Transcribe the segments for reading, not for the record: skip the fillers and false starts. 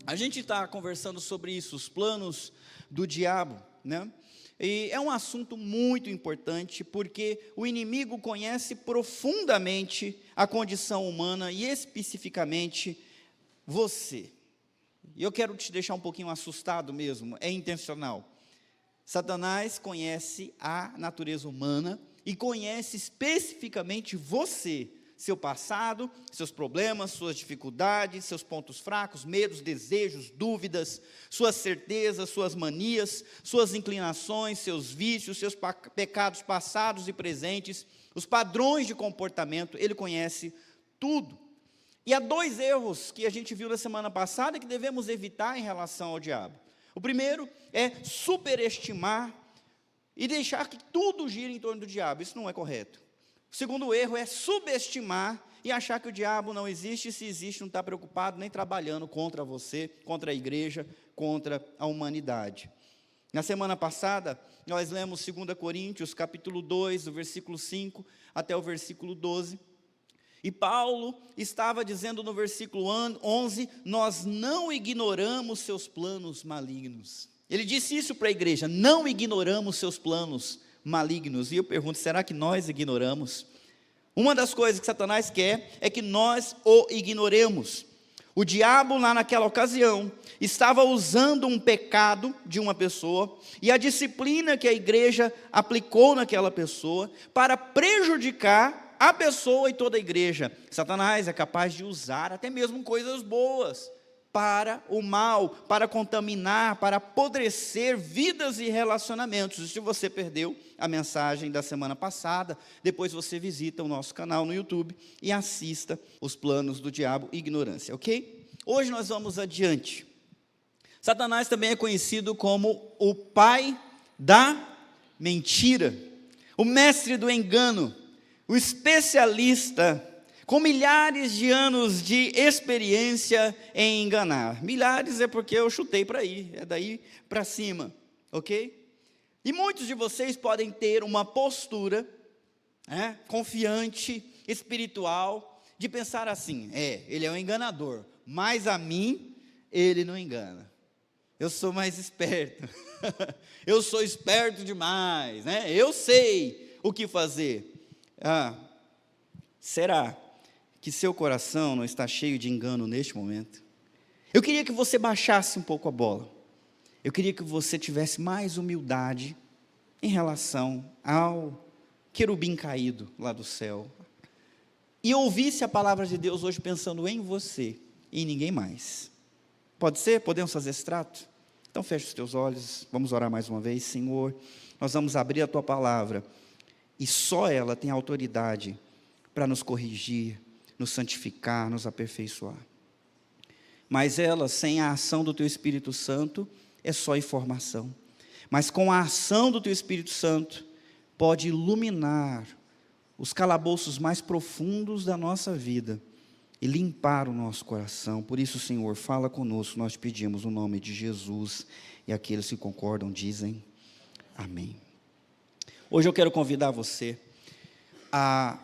A gente está conversando sobre isso, os planos do diabo, né? E é um assunto muito importante, porque o inimigo conhece profundamente a condição humana e especificamente você. E eu quero te deixar um pouquinho assustado mesmo, é intencional. Satanás conhece a natureza humana e conhece especificamente você, seu passado, seus problemas, suas dificuldades, seus pontos fracos, medos, desejos, dúvidas, suas certezas, suas manias, suas inclinações, seus vícios, seus pecados passados e presentes, os padrões de comportamento. Ele conhece tudo. E há dois erros que a gente viu na semana passada que devemos evitar em relação ao diabo. O primeiro é superestimar e deixar que tudo gire em torno do diabo. Isso não é correto. O segundo erro é subestimar e achar que o diabo não existe, e se existe não está preocupado nem trabalhando contra você, contra a igreja, contra a humanidade. Na semana passada, nós lemos 2 Coríntios, capítulo 2, do versículo 5 até o versículo 12. E Paulo estava dizendo no versículo 11, nós não ignoramos seus planos malignos. Ele disse isso para a igreja, não ignoramos seus planos malignos. E eu pergunto, será que nós ignoramos? Uma das coisas que Satanás quer é que nós o ignoremos. O diabo lá naquela ocasião estava usando um pecado de uma pessoa e a disciplina que a igreja aplicou naquela pessoa para prejudicar a pessoa e toda a igreja. Satanás é capaz de usar até mesmo coisas boas para o mal, para contaminar, para apodrecer vidas e relacionamentos. E se você perdeu a mensagem da semana passada, depois você visita o nosso canal no YouTube e assista os planos do diabo e ignorância, ok? Hoje nós vamos adiante. Satanás também é conhecido como o pai da mentira, o mestre do engano, o especialista com milhares de anos de experiência em enganar. Milhares é porque eu chutei para aí, é daí para cima, ok? E muitos de vocês podem ter uma postura confiante, espiritual, de pensar assim, ele é um enganador, mas a mim ele não engana. Eu sou mais esperto, eu sou esperto demais, né? Eu sei o que fazer. Será que seu coração não está cheio de engano neste momento? Eu queria que você baixasse um pouco a bola. Eu queria que você tivesse mais humildade em relação ao querubim caído lá do céu. E ouvisse a palavra de Deus hoje pensando em você e em ninguém mais. Pode ser? Podemos fazer esse trato? Então feche os teus olhos, vamos orar mais uma vez. Senhor, nós vamos abrir a Tua palavra e só ela tem autoridade para nos corrigir, nos santificar, nos aperfeiçoar. Mas ela, sem a ação do Teu Espírito Santo, é só informação. Mas com a ação do Teu Espírito Santo, pode iluminar os calabouços mais profundos da nossa vida e limpar o nosso coração. Por isso, Senhor, fala conosco, nós pedimos no nome de Jesus, e aqueles que concordam dizem amém. Hoje eu quero convidar você a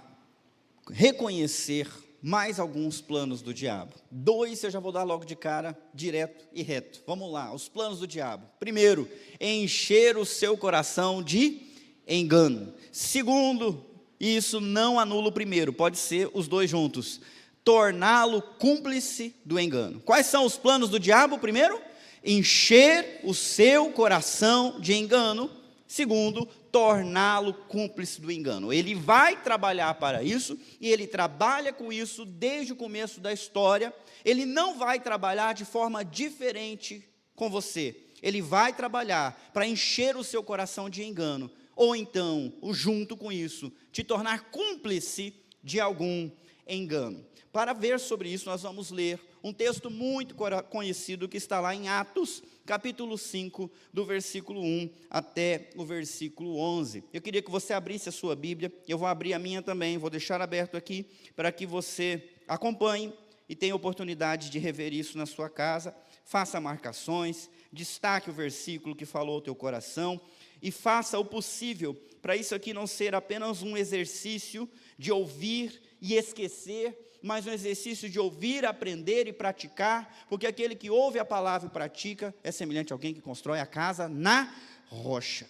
reconhecer mais alguns planos do diabo. 2 eu já vou dar logo de cara, direto e reto. Vamos lá, os planos do diabo. Primeiro, encher o seu coração de engano. Segundo, isso não anula o primeiro, pode ser os dois juntos. Torná-lo cúmplice do engano. Quais são os planos do diabo? Primeiro, encher o seu coração de engano. Segundo, torná-lo cúmplice do engano. Ele vai trabalhar para isso, e ele trabalha com isso desde o começo da história. Ele não vai trabalhar de forma diferente com você. Ele vai trabalhar para encher o seu coração de engano, ou então, junto com isso, te tornar cúmplice de algum engano. Para ver sobre isso, nós vamos ler um texto muito conhecido que está lá em Atos, capítulo 5, do versículo 1 até o versículo 11. Eu queria que você abrisse a sua Bíblia, eu vou abrir a minha também, vou deixar aberto aqui, para que você acompanhe e tenha oportunidade de rever isso na sua casa. Faça marcações, destaque o versículo que falou ao teu coração, e faça o possível para isso aqui não ser apenas um exercício de ouvir e esquecer, mas um exercício de ouvir, aprender e praticar, porque aquele que ouve a palavra e pratica é semelhante a alguém que constrói a casa na rocha.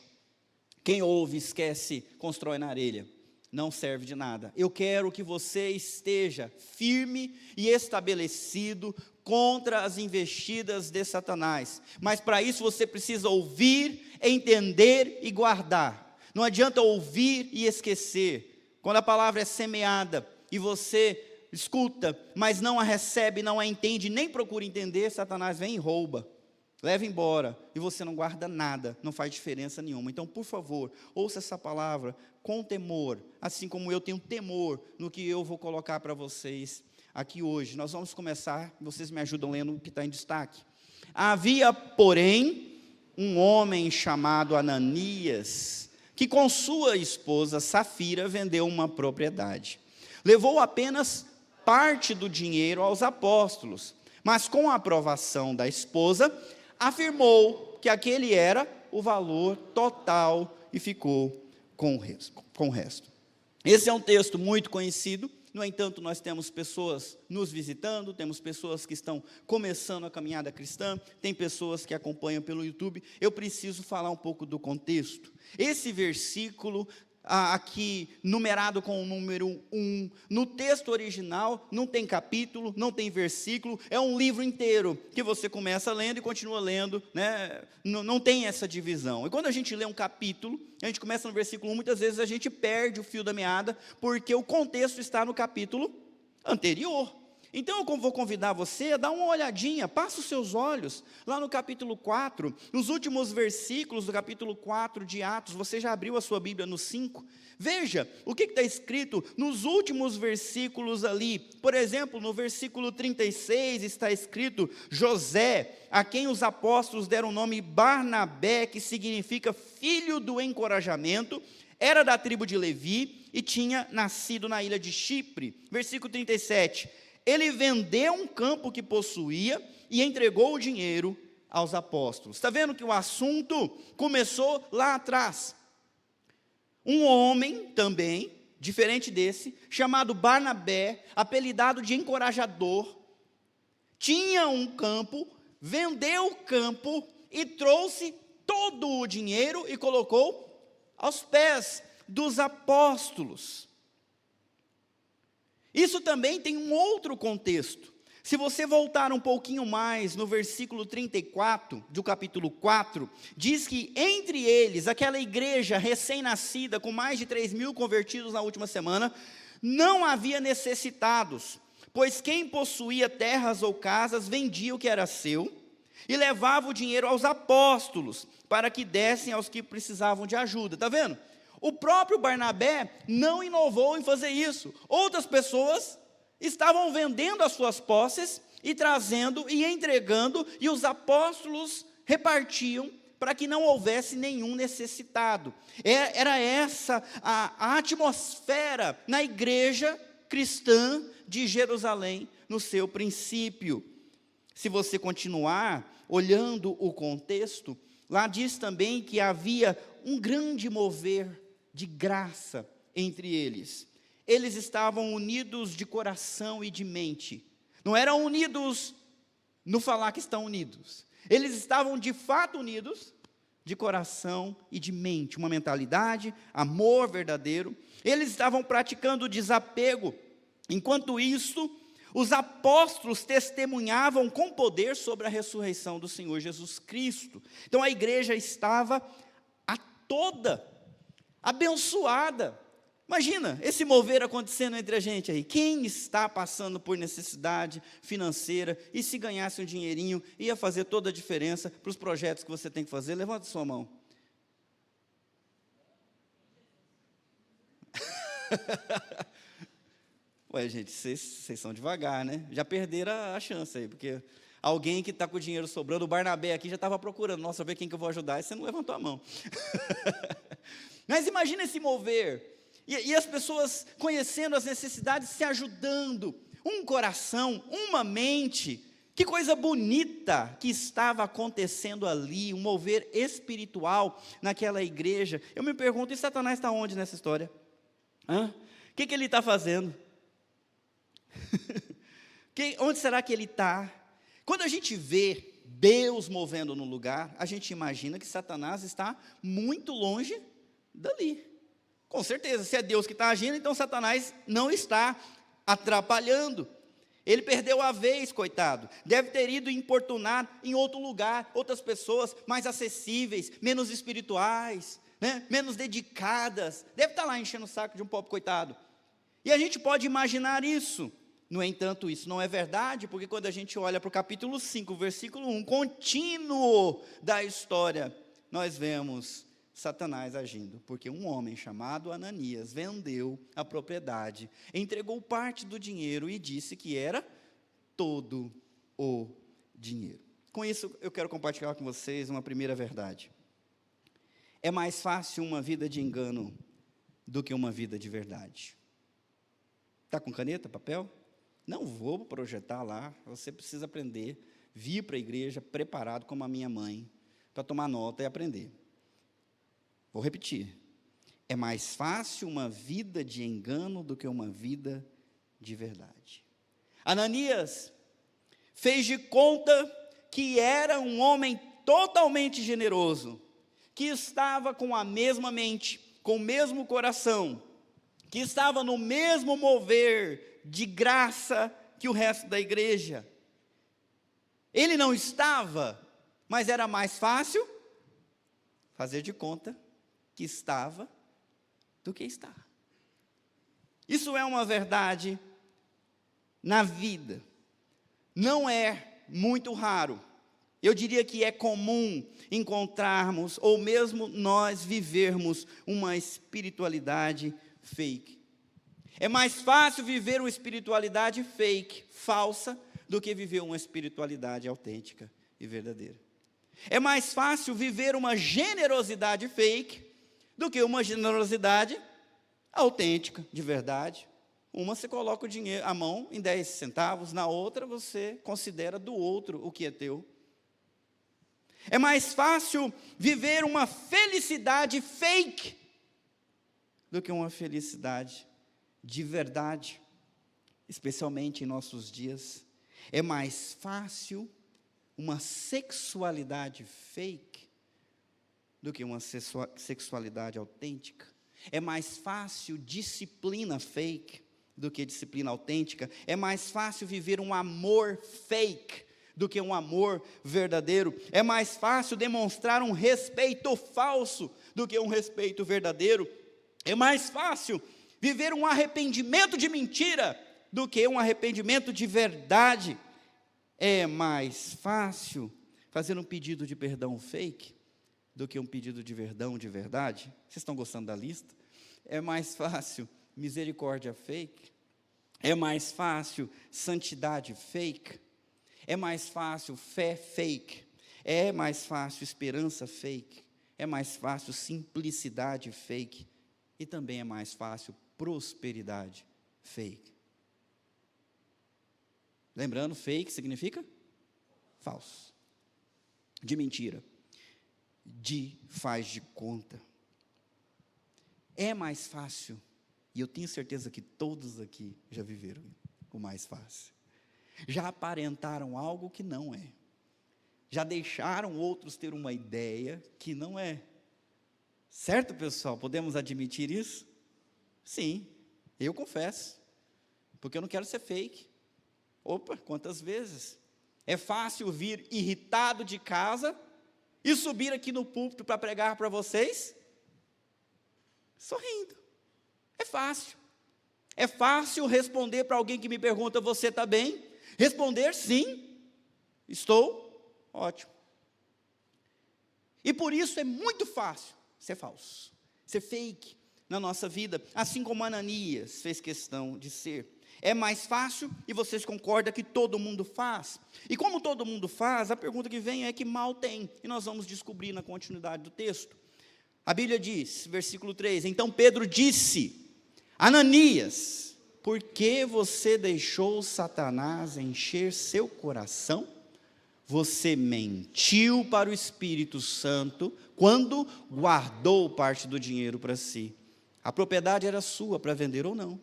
Quem ouve, esquece, constrói na areia, não serve de nada. Eu quero que você esteja firme e estabelecido contra as investidas de Satanás, mas para isso você precisa ouvir, entender e guardar. Não adianta ouvir e esquecer. Quando a palavra é semeada e você escuta, mas não a recebe, não a entende, nem procura entender, Satanás vem e rouba, leva embora, e você não guarda nada, não faz diferença nenhuma. Então, por favor, ouça essa palavra com temor, assim como eu tenho temor no que eu vou colocar para vocês aqui hoje. Nós vamos começar, vocês me ajudam lendo o que está em destaque. Havia, porém, um homem chamado Ananias, que com sua esposa Safira vendeu uma propriedade. Levou apenas parte do dinheiro aos apóstolos, mas com a aprovação da esposa, afirmou que aquele era o valor total e ficou com o resto. Esse é um texto muito conhecido. No entanto, nós temos pessoas nos visitando, temos pessoas que estão começando a caminhada cristã, tem pessoas que acompanham pelo YouTube. Eu preciso falar um pouco do contexto. Esse versículo aqui numerado com o número 1, no texto original não tem capítulo, não tem versículo, é um livro inteiro, que você começa lendo e continua lendo, né? Não tem essa divisão. E quando a gente lê um capítulo, a gente começa no versículo 1, muitas vezes a gente perde o fio da meada, porque o contexto está no capítulo anterior. Então eu vou convidar você a dar uma olhadinha, passa os seus olhos, lá no capítulo 4, nos últimos versículos do capítulo 4 de Atos. Você já abriu a sua Bíblia no 5? Veja o que está escrito nos últimos versículos ali. Por exemplo, no versículo 36 está escrito: José, a quem os apóstolos deram o nome Barnabé, que significa filho do encorajamento, era da tribo de Levi e tinha nascido na ilha de Chipre. Versículo 37, ele vendeu um campo que possuía e entregou o dinheiro aos apóstolos. Está vendo que o assunto começou lá atrás. Um homem também, diferente desse, chamado Barnabé, apelidado de encorajador, tinha um campo, vendeu o campo e trouxe todo o dinheiro e colocou aos pés dos apóstolos. Isso também tem um outro contexto. Se você voltar um pouquinho mais no versículo 34 do capítulo 4, diz que entre eles, aquela igreja recém-nascida, com mais de 3.000 convertidos na última semana, não havia necessitados, pois quem possuía terras ou casas vendia o que era seu e levava o dinheiro aos apóstolos, para que dessem aos que precisavam de ajuda. Está vendo? O próprio Barnabé não inovou em fazer isso. Outras pessoas estavam vendendo as suas posses e trazendo e entregando, e os apóstolos repartiam para que não houvesse nenhum necessitado. Era essa a atmosfera na igreja cristã de Jerusalém no seu princípio. Se você continuar olhando o contexto, lá diz também que havia um grande mover de graça entre eles. Eles estavam unidos de coração e de mente. Não eram unidos no falar que estão unidos. Eles estavam de fato unidos de coração e de mente. Uma mentalidade, amor verdadeiro. Eles estavam praticando o desapego. Enquanto isso, os apóstolos testemunhavam com poder sobre a ressurreição do Senhor Jesus Cristo. Então a igreja estava toda abençoada. Imagina esse mover acontecendo entre a gente aí. Quem está passando por necessidade financeira e se ganhasse um dinheirinho, ia fazer toda a diferença para os projetos que você tem que fazer? Levanta a sua mão. Ué, gente, vocês são devagar, né? Já perderam a chance aí, porque alguém que está com o dinheiro sobrando, o Barnabé aqui já estava procurando, nossa, ver quem que eu vou ajudar, e você não levantou a mão. Mas imagina esse mover, e as pessoas conhecendo as necessidades, se ajudando, um coração, uma mente, que coisa bonita que estava acontecendo ali, um mover espiritual naquela igreja. Eu me pergunto, e Satanás está onde nessa história? O que ele está fazendo? Onde será que ele está? Quando a gente vê Deus movendo no lugar, a gente imagina que Satanás está muito longe dali. Com certeza, se é Deus que está agindo, então Satanás não está atrapalhando. Ele perdeu a vez, coitado. Deve ter ido importunar em outro lugar, outras pessoas mais acessíveis, menos espirituais, né? Menos dedicadas. Deve estar lá enchendo o saco de um pobre coitado. E a gente pode imaginar isso. No entanto, isso não é verdade, porque quando a gente olha para o capítulo 5, versículo 1, contínuo da história, nós vemos Satanás agindo, porque um homem chamado Ananias vendeu a propriedade, entregou parte do dinheiro e disse que era todo o dinheiro. Com isso, eu quero compartilhar com vocês uma primeira verdade. É mais fácil uma vida de engano do que uma vida de verdade. Está com caneta, papel? Não vou projetar lá, você precisa aprender, vir para a igreja preparado como a minha mãe, para tomar nota e aprender. Vou repetir, é mais fácil uma vida de engano do que uma vida de verdade. Ananias fez de conta que era um homem totalmente generoso, que estava com a mesma mente, com o mesmo coração, que estava no mesmo mover de graça que o resto da igreja. Ele não estava, mas era mais fácil fazer de conta que estava do que está. Isso é uma verdade na vida. Não é muito raro. Eu diria que é comum encontrarmos, ou mesmo nós vivermos, uma espiritualidade fake. É mais fácil viver uma espiritualidade fake, falsa, do que viver uma espiritualidade autêntica e verdadeira. É mais fácil viver uma generosidade fake do que uma generosidade autêntica, de verdade. Uma você coloca o dinheiro, a mão em 10 centavos, na outra você considera do outro o que é teu. É mais fácil viver uma felicidade fake do que uma felicidade de verdade, especialmente em nossos dias. É mais fácil uma sexualidade fake do que uma sexualidade autêntica. É mais fácil disciplina fake do que disciplina autêntica. É mais fácil viver um amor fake do que um amor verdadeiro. É mais fácil demonstrar um respeito falso do que um respeito verdadeiro. É mais fácil viver um arrependimento de mentira do que um arrependimento de verdade. É mais fácil fazer um pedido de perdão fake do que um pedido de perdão de verdade. Vocês estão gostando da lista? É mais fácil misericórdia fake. É mais fácil santidade fake. É mais fácil fé fake. É mais fácil esperança fake. É mais fácil simplicidade fake. E também é mais fácil prosperidade fake. Lembrando, fake significa falso, de mentira, de faz de conta. É mais fácil, e eu tenho certeza que todos aqui já viveram o mais fácil. Já aparentaram algo que não é. Já deixaram outros ter uma ideia que não é. Certo, pessoal? Podemos admitir isso? Sim, eu confesso, porque eu não quero ser fake. Opa, quantas vezes? É fácil vir irritado de casa e subir aqui no púlpito para pregar para vocês, sorrindo. É fácil. É fácil responder para alguém que me pergunta, você está bem? Responder, sim, estou ótimo. E por isso é muito fácil ser falso, ser fake na nossa vida, assim como Ananias fez questão de ser. É mais fácil, e vocês concordam que todo mundo faz. E como todo mundo faz, a pergunta que vem é que mal tem. E nós vamos descobrir na continuidade do texto. A Bíblia diz, versículo 3, então Pedro disse, Ananias, por que você deixou Satanás encher seu coração? Você mentiu para o Espírito Santo quando guardou parte do dinheiro para si. A propriedade era sua para vender ou não,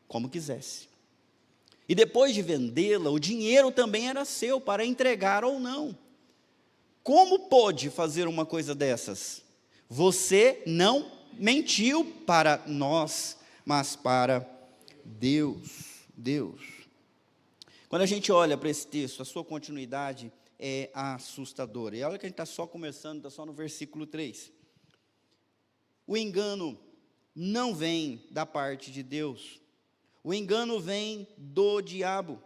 como quisesse. E depois de vendê-la, o dinheiro também era seu para entregar ou não. Como pôde fazer uma coisa dessas? Você não mentiu para nós, mas para Deus. Deus. Quando a gente olha para esse texto, a sua continuidade é assustadora. E olha que a gente está só começando, está só no versículo 3. O engano não vem da parte de Deus. O engano vem do diabo.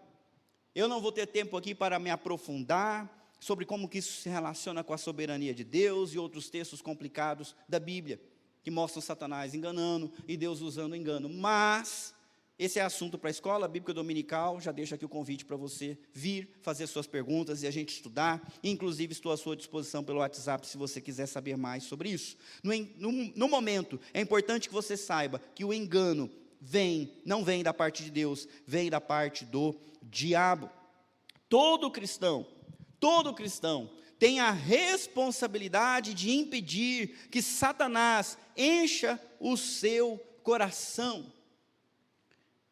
Eu não vou ter tempo aqui para me aprofundar sobre como que isso se relaciona com a soberania de Deus e outros textos complicados da Bíblia, que mostram Satanás enganando e Deus usando o engano. Mas esse é assunto para a escola bíblica dominical. Já deixo aqui o convite para você vir fazer suas perguntas e a gente estudar. Inclusive estou à sua disposição pelo WhatsApp se você quiser saber mais sobre isso. No momento, é importante que você saiba que o engano não vem da parte de Deus, vem da parte do diabo. Todo cristão tem a responsabilidade de impedir que Satanás encha o seu coração.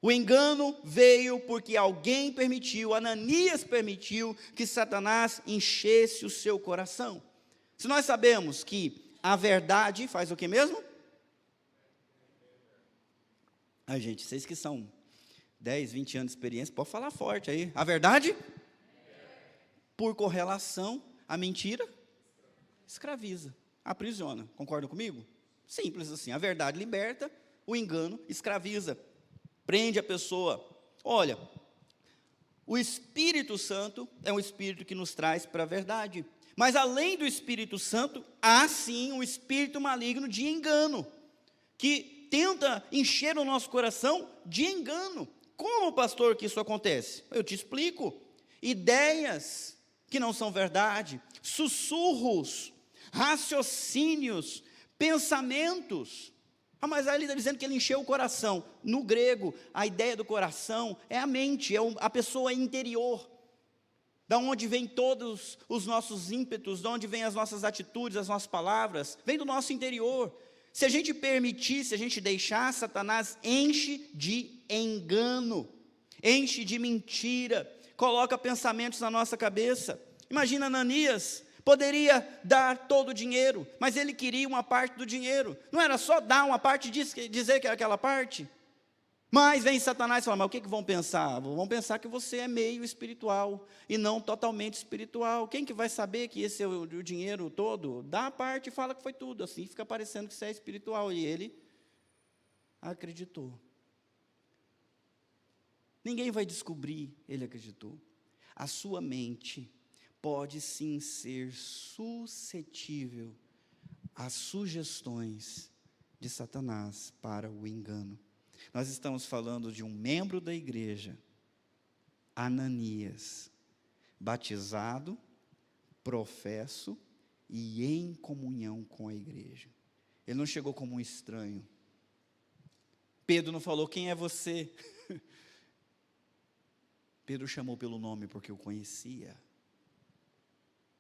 O engano veio porque alguém permitiu, Ananias permitiu que Satanás enchesse o seu coração. Se nós sabemos que a verdade faz o que mesmo? Gente, vocês que são 10, 20 anos de experiência, pode falar forte aí. A verdade? Por correlação, a mentira escraviza, aprisiona. Concordam comigo? Simples assim. A verdade liberta, o engano escraviza, prende a pessoa. Olha, o Espírito Santo é um Espírito que nos traz para a verdade. Mas além do Espírito Santo, há sim um espírito maligno de engano, que tenta encher o nosso coração de engano. Como, pastor, que isso acontece? Eu te explico. Ideias que não são verdade, sussurros, raciocínios, pensamentos. Mas aí ele está dizendo que ele encheu o coração. No grego, a ideia do coração é a mente, é a pessoa interior. Da onde vêm todos os nossos ímpetos, de onde vêm as nossas atitudes, as nossas palavras, vem do nosso interior. Se a gente permitir, se a gente deixar, Satanás enche de engano, enche de mentira, coloca pensamentos na nossa cabeça. Imagina Ananias, poderia dar todo o dinheiro, mas ele queria uma parte do dinheiro. Não era só dar uma parte e dizer que era aquela parte. Mas vem Satanás e fala, mas o que vão pensar? Vão pensar que você é meio espiritual e não totalmente espiritual. Quem que vai saber que esse é o dinheiro todo? Dá a parte e fala que foi tudo. Assim fica parecendo que você é espiritual. E ele acreditou. Ninguém vai descobrir, ele acreditou. A sua mente pode sim ser suscetível às sugestões de Satanás para o engano. Nós estamos falando de um membro da igreja, Ananias, batizado, professo e em comunhão com a igreja. Ele não chegou como um estranho. Pedro não falou, quem é você? Pedro chamou pelo nome porque o conhecia.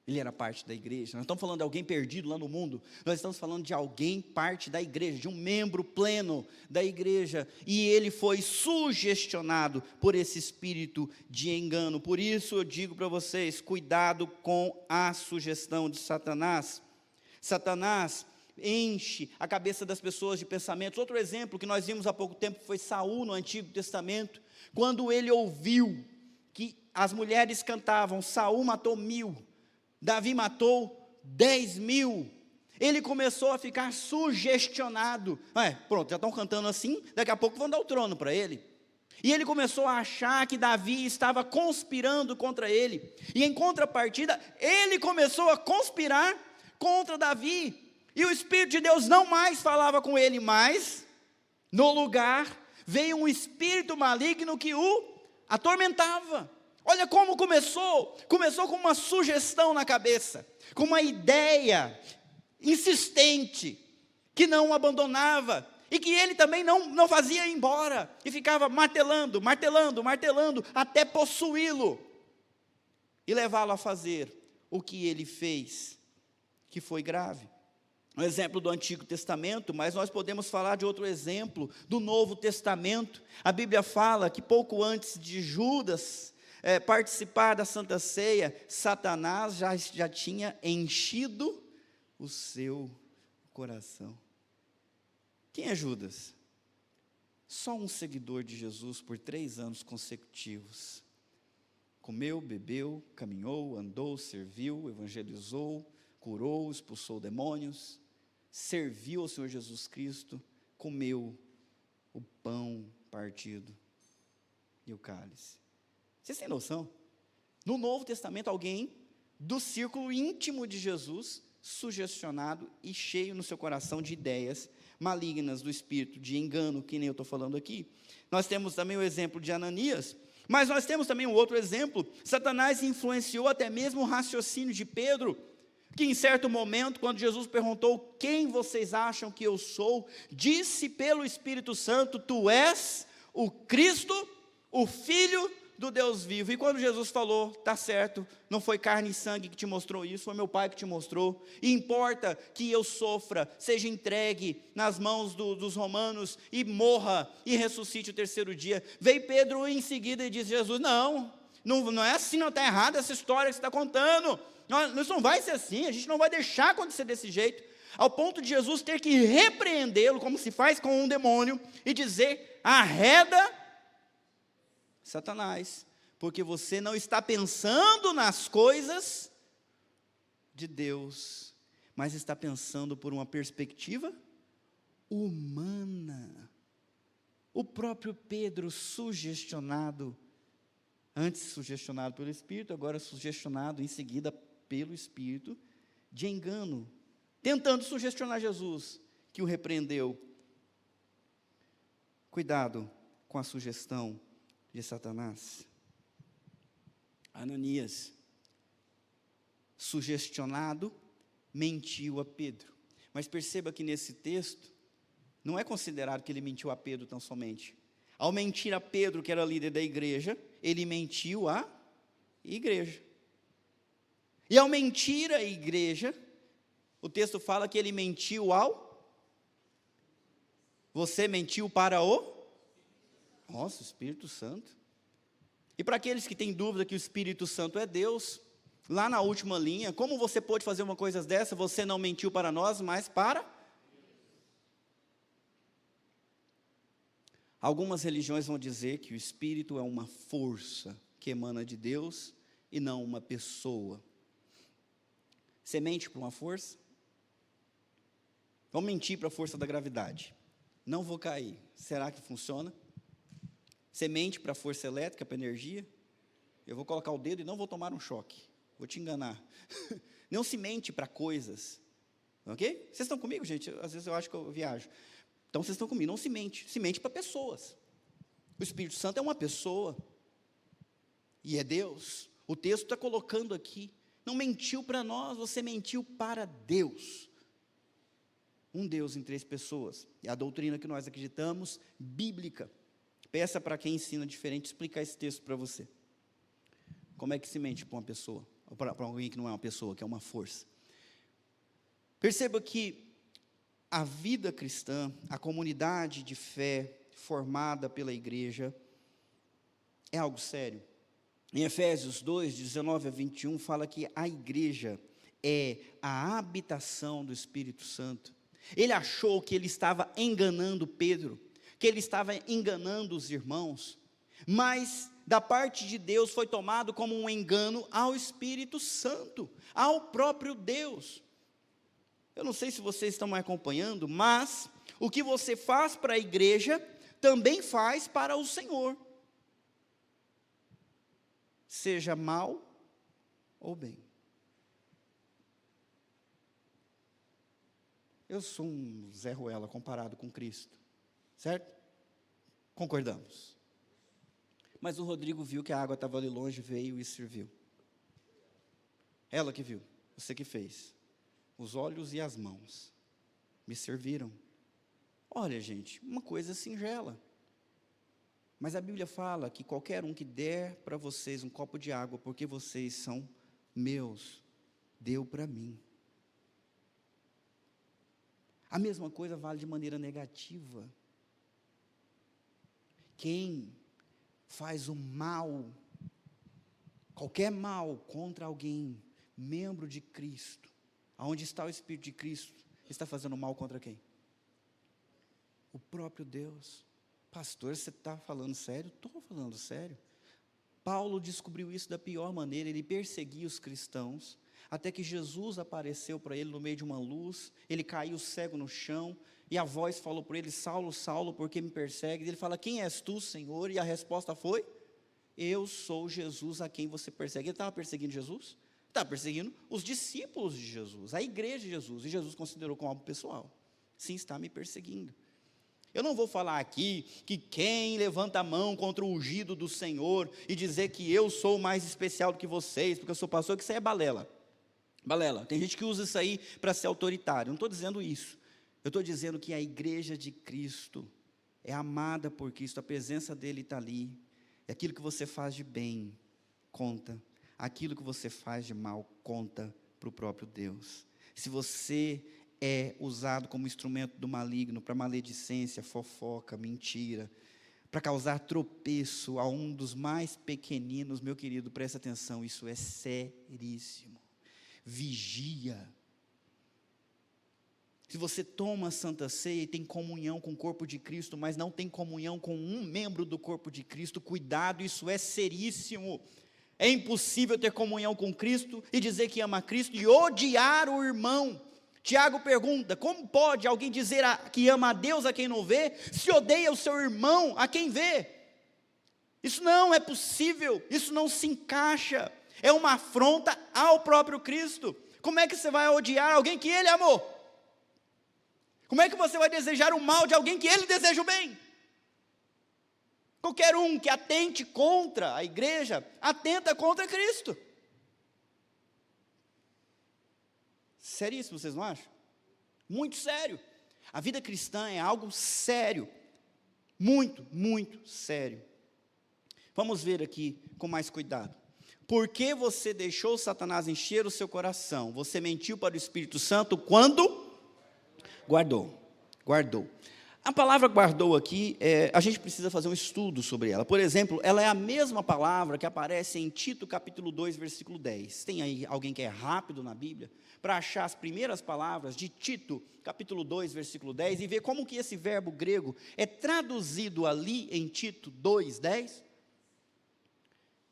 Ele era parte da igreja. Nós estamos falando de alguém perdido lá no mundo. Nós estamos falando de alguém parte da igreja, de um membro pleno da igreja. E ele foi sugestionado por esse espírito de engano. Por isso eu digo para vocês, cuidado com a sugestão de Satanás. Satanás enche a cabeça das pessoas de pensamentos. Outro exemplo que nós vimos há pouco tempo foi Saul no Antigo Testamento. Quando ele ouviu que as mulheres cantavam, Saul matou 1000. Davi matou 10.000. Ele começou a ficar sugestionado. Pronto, já estão cantando assim, daqui a pouco vão dar o trono para ele. E ele começou a achar que Davi estava conspirando contra ele. E em contrapartida, ele começou a conspirar contra Davi. E o Espírito de Deus não mais falava com ele, mas no lugar veio um espírito maligno que o atormentava. Olha como começou com uma sugestão na cabeça, com uma ideia insistente, que não o abandonava, e que ele também não fazia ir embora, e ficava martelando, até possuí-lo, e levá-lo a fazer o que ele fez, que foi grave. um exemplo do Antigo Testamento, mas nós podemos falar de outro exemplo do Novo Testamento. A Bíblia fala que pouco antes de Judas participar da Santa Ceia, Satanás já tinha enchido o seu coração. Quem é Judas? Só um seguidor de Jesus por 3 anos consecutivos. Comeu, bebeu, caminhou, andou, serviu, evangelizou, curou, expulsou demônios, serviu ao Senhor Jesus Cristo, comeu o pão partido e o cálice. Vocês têm noção? No Novo Testamento, alguém do círculo íntimo de Jesus, sugestionado e cheio no seu coração de ideias malignas do espírito, de engano, que nem eu estou falando aqui. Nós temos também o exemplo de Ananias, mas nós temos também um outro exemplo. Satanás influenciou até mesmo o raciocínio de Pedro, que em certo momento, quando Jesus perguntou: quem vocês acham que eu sou? Disse pelo Espírito Santo: tu és o Cristo, o Filho do Deus vivo. E quando Jesus falou: tá certo, não foi carne e sangue que te mostrou isso, foi meu Pai que te mostrou, e importa que eu sofra, seja entregue nas mãos dos romanos, e morra, e ressuscite o 3º dia. Veio Pedro em seguida e disse: Jesus, não é assim, não está errada essa história que você está contando, isso não vai ser assim, a gente não vai deixar acontecer desse jeito, ao ponto de Jesus ter que repreendê-lo, como se faz com um demônio, e dizer: arreda, Satanás, porque você não está pensando nas coisas de Deus, mas está pensando por uma perspectiva humana. O próprio Pedro, sugestionado, antes sugestionado pelo Espírito, agora sugestionado em seguida pelo Espírito, de engano, tentando sugestionar Jesus, que o repreendeu. Cuidado com a sugestão de Satanás. Ananias, sugestionado, mentiu a Pedro. Mas perceba que nesse texto, não é considerado que ele mentiu a Pedro tão somente. Ao mentir a Pedro, que era líder da igreja, ele mentiu à igreja. E ao mentir à igreja, o texto fala que ele mentiu ao... Você mentiu para o... Nossa, o Espírito Santo. E para aqueles que têm dúvida que o Espírito Santo é Deus, lá na última linha, como você pode fazer uma coisa dessa? Você não mentiu para nós, mas para... Algumas religiões vão dizer que o Espírito é uma força que emana de Deus e não uma pessoa. Você mente para uma força? Vamos mentir para a força da gravidade. Não vou cair. Será que funciona? Você mente para a força elétrica, para a energia? Eu vou colocar o dedo e não vou tomar um choque. Vou te enganar. Não se mente para coisas. Ok? Vocês estão comigo, gente? Às vezes eu acho que eu viajo. Então vocês estão comigo. Não se mente. Se mente para pessoas. O Espírito Santo é uma pessoa. E é Deus. O texto está colocando aqui. Não mentiu para nós, você mentiu para Deus. Um Deus em 3 pessoas. É a doutrina que nós acreditamos, bíblica. Peça para quem ensina diferente explicar esse texto para você. Como é que se mente para uma pessoa? Ou para alguém que não é uma pessoa, que é uma força. Perceba que a vida cristã, a comunidade de fé formada pela igreja, é algo sério. Em Efésios 2, 19 a 21, fala que a igreja é a habitação do Espírito Santo. Ele achou que ele estava enganando Pedro, que ele estava enganando os irmãos, mas da parte de Deus foi tomado como um engano ao Espírito Santo, ao próprio Deus. Eu não sei se vocês estão me acompanhando, mas o que você faz para a igreja, também faz para o Senhor. Seja mal ou bem. Eu sou um Zé Ruela comparado com Cristo. Certo? Concordamos. Mas o Rodrigo viu que a água estava ali longe, veio e serviu. Ela que viu, você que fez. Os olhos e as mãos me serviram. Olha, gente, uma coisa singela. Mas a Bíblia fala que qualquer um que der para vocês um copo de água, porque vocês são meus, deu para mim. A mesma coisa vale de maneira negativa. Quem faz o mal, qualquer mal contra alguém, membro de Cristo, aonde está o Espírito de Cristo, está fazendo mal contra quem? O próprio Deus. Pastor, você está falando sério? Estou falando sério. Paulo descobriu isso da pior maneira, ele perseguia os cristãos, até que Jesus apareceu para ele no meio de uma luz, ele caiu cego no chão, e a voz falou para ele: Saulo, Saulo, por que me persegues? Ele fala: quem és tu, Senhor? E a resposta foi: eu sou Jesus a quem você persegue. Ele estava perseguindo Jesus? Estava perseguindo os discípulos de Jesus, a igreja de Jesus, e Jesus considerou como algo pessoal. Sim, está me perseguindo. Eu não vou falar aqui que quem levanta a mão contra o ungido do Senhor e dizer que eu sou mais especial do que vocês, porque eu sou pastor, que isso aí é balela. Balela. Tem gente que usa isso aí para ser autoritário. Não estou dizendo isso. Eu estou dizendo que a igreja de Cristo é amada por Cristo, a presença dele está ali. E aquilo que você faz de bem, conta. Aquilo que você faz de mal, conta para o próprio Deus. Se você é usado como instrumento do maligno para maledicência, fofoca, mentira, para causar tropeço a um dos mais pequeninos, meu querido, presta atenção, isso é seríssimo. Vigia. Se você toma a Santa Ceia e tem comunhão com o corpo de Cristo, mas não tem comunhão com um membro do corpo de Cristo, cuidado, isso é seríssimo. É impossível ter comunhão com Cristo e dizer que ama Cristo e odiar o irmão. Tiago pergunta: como pode alguém dizer que ama a Deus a quem não vê, se odeia o seu irmão a quem vê? Isso não é possível, isso não se encaixa, é uma afronta ao próprio Cristo. Como é que você vai odiar alguém que ele amou? Como é que você vai desejar o mal de alguém que ele deseja o bem? Qualquer um que atente contra a igreja, atenta contra Cristo. Seríssimo, vocês não acham? Muito sério. A vida cristã é algo sério. Muito, muito sério. Vamos ver aqui com mais cuidado. Por que você deixou Satanás encher o seu coração? Você mentiu para o Espírito Santo quando? Guardou. A palavra guardou aqui, a gente precisa fazer um estudo sobre ela. Por exemplo, ela é a mesma palavra que aparece em Tito capítulo 2, versículo 10. Tem aí alguém que é rápido na Bíblia para achar as primeiras palavras de Tito capítulo 2, versículo 10 e ver como que esse verbo grego é traduzido ali em Tito 2, 10?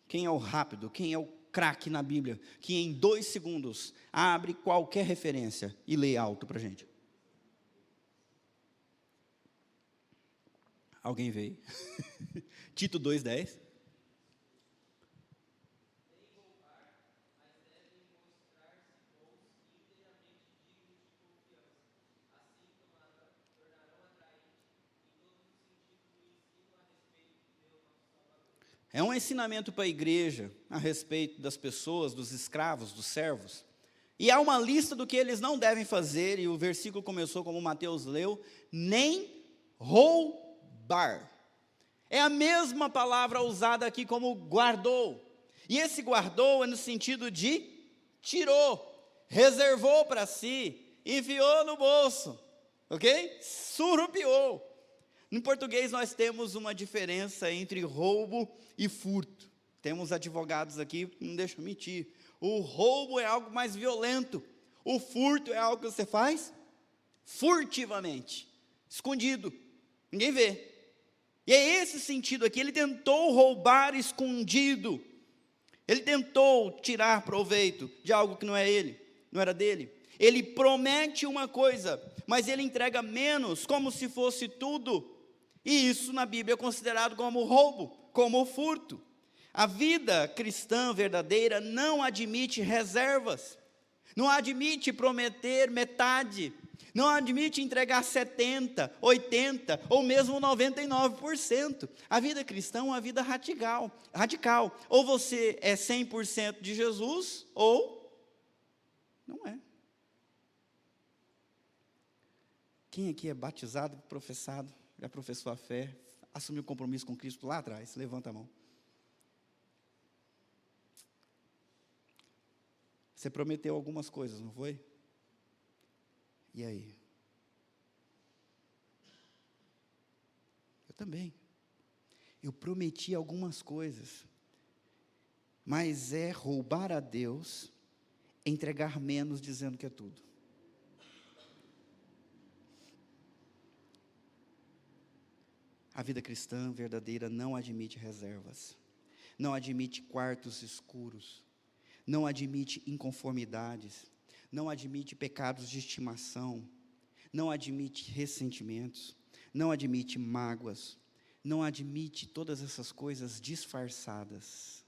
Quem é o rápido? Quem é o craque na Bíblia? Que em 2 segundos abre qualquer referência e lê alto para a gente. Alguém veio? Tito 2:10. É um ensinamento para a igreja a respeito das pessoas, dos escravos, dos servos. E há uma lista do que eles não devem fazer, e o versículo começou como Mateus leu: nem roubar. É a mesma palavra usada aqui como guardou. E esse guardou é no sentido de tirou, reservou para si, enfiou no bolso, ok? Surupiou. Em português nós temos uma diferença entre roubo e furto. Temos advogados aqui que não deixam mentir. O roubo é algo mais violento. O furto é algo que você faz furtivamente, escondido. Ninguém vê. E é esse sentido aqui. Ele tentou roubar escondido. Ele tentou tirar proveito de algo que não é ele, não era dele. Ele promete uma coisa, mas ele entrega menos, como se fosse tudo. E isso na Bíblia é considerado como roubo, como furto. A vida cristã verdadeira não admite reservas, não admite prometer metade, não admite entregar 70%, 80% ou mesmo 99%. A vida cristã é uma vida radical. Ou você é 100% de Jesus, ou não é. Quem aqui é batizado, professado, já professou a fé, assumiu o compromisso com Cristo lá atrás? Levanta a mão. Você prometeu algumas coisas, não foi? E aí? também. Eu prometi algumas coisas, mas é roubar a Deus, entregar menos dizendo que é tudo. A vida cristã verdadeira não admite reservas, não admite quartos escuros, não admite inconformidades, não admite pecados de estimação, não admite ressentimentos, não admite mágoas, não admite todas essas coisas disfarçadas.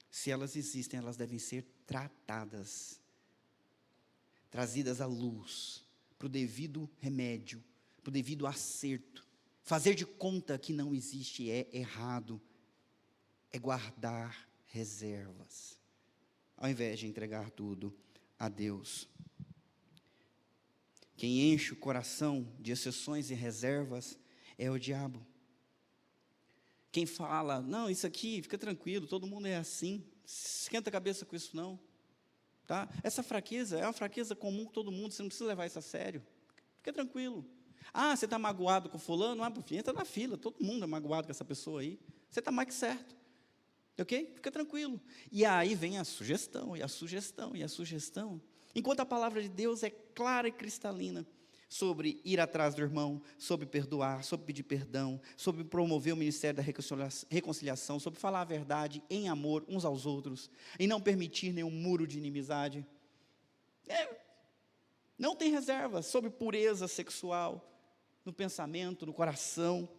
Se elas existem, elas devem ser tratadas, trazidas à luz, para o devido remédio, para o devido acerto. Fazer de conta que não existe é errado, é guardar reservas, ao invés de entregar tudo a Deus. Quem enche o coração de exceções e reservas é o diabo. Quem fala, não, isso aqui, fica tranquilo, todo mundo é assim, esquenta a cabeça com isso não, tá? Essa fraqueza é uma fraqueza comum com todo mundo, você não precisa levar isso a sério, fica tranquilo. Ah, você está magoado com fulano? Ah, entra na fila, todo mundo é magoado com essa pessoa aí, você está mais que certo, ok? Fica tranquilo. E aí vem a sugestão, e a sugestão, e a sugestão, enquanto a palavra de Deus é clara e cristalina, sobre ir atrás do irmão, sobre perdoar, sobre pedir perdão, sobre promover o ministério da reconciliação, sobre falar a verdade em amor uns aos outros, e não permitir nenhum muro de inimizade. Não tem reserva sobre pureza sexual, no pensamento, no coração.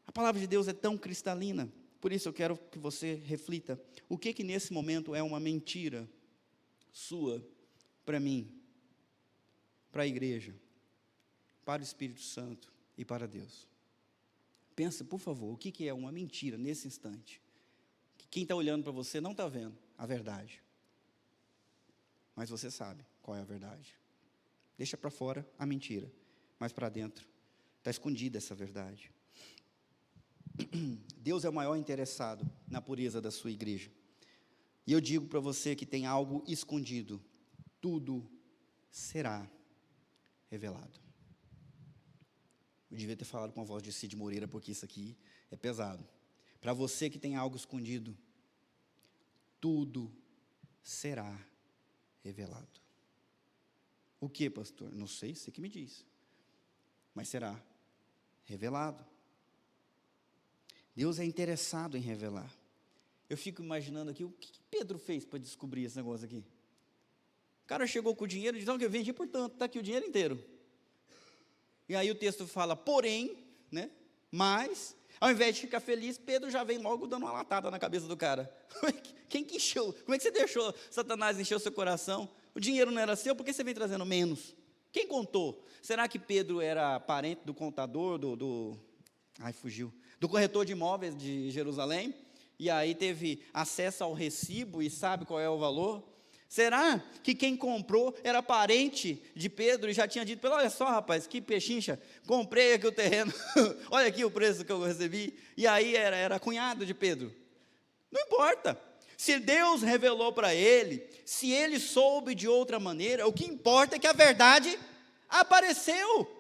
A palavra de Deus é tão cristalina, por isso eu quero que você reflita, o que nesse momento é uma mentira sua, para mim, para a igreja, para o Espírito Santo e para Deus. Pensa, por favor, o que é uma mentira nesse instante? Que quem está olhando para você não está vendo a verdade. Mas você sabe qual é a verdade. Deixa para fora a mentira, mas para dentro está escondida essa verdade. Deus é o maior interessado na pureza da sua igreja. E eu digo para você que tem algo escondido, tudo será revelado. Eu devia ter falado com a voz de Cid Moreira, porque isso aqui é pesado. Para você que tem algo escondido, tudo será revelado. O que, pastor? Não sei, você que me diz. Mas será revelado. Deus é interessado em revelar. Eu fico imaginando aqui, o que Pedro fez para descobrir esse negócio aqui? O cara chegou com o dinheiro e disse, não, que eu vendi por tanto, está aqui o dinheiro inteiro. E aí o texto fala, porém, né, mas, ao invés de ficar feliz, Pedro já vem logo dando uma latada na cabeça do cara. Quem que encheu? Como é que você deixou Satanás encher o seu coração? O dinheiro não era seu, por que você vem trazendo menos? Quem contou? Será que Pedro era parente do contador, do corretor de imóveis de Jerusalém? E aí teve acesso ao recibo e sabe qual é o valor? Será que quem comprou era parente de Pedro e já tinha dito, olha só rapaz, que pechincha, comprei aqui o terreno, olha aqui o preço que eu recebi, e aí era cunhado de Pedro? Não importa, se Deus revelou para ele, se ele soube de outra maneira, o que importa é que a verdade apareceu.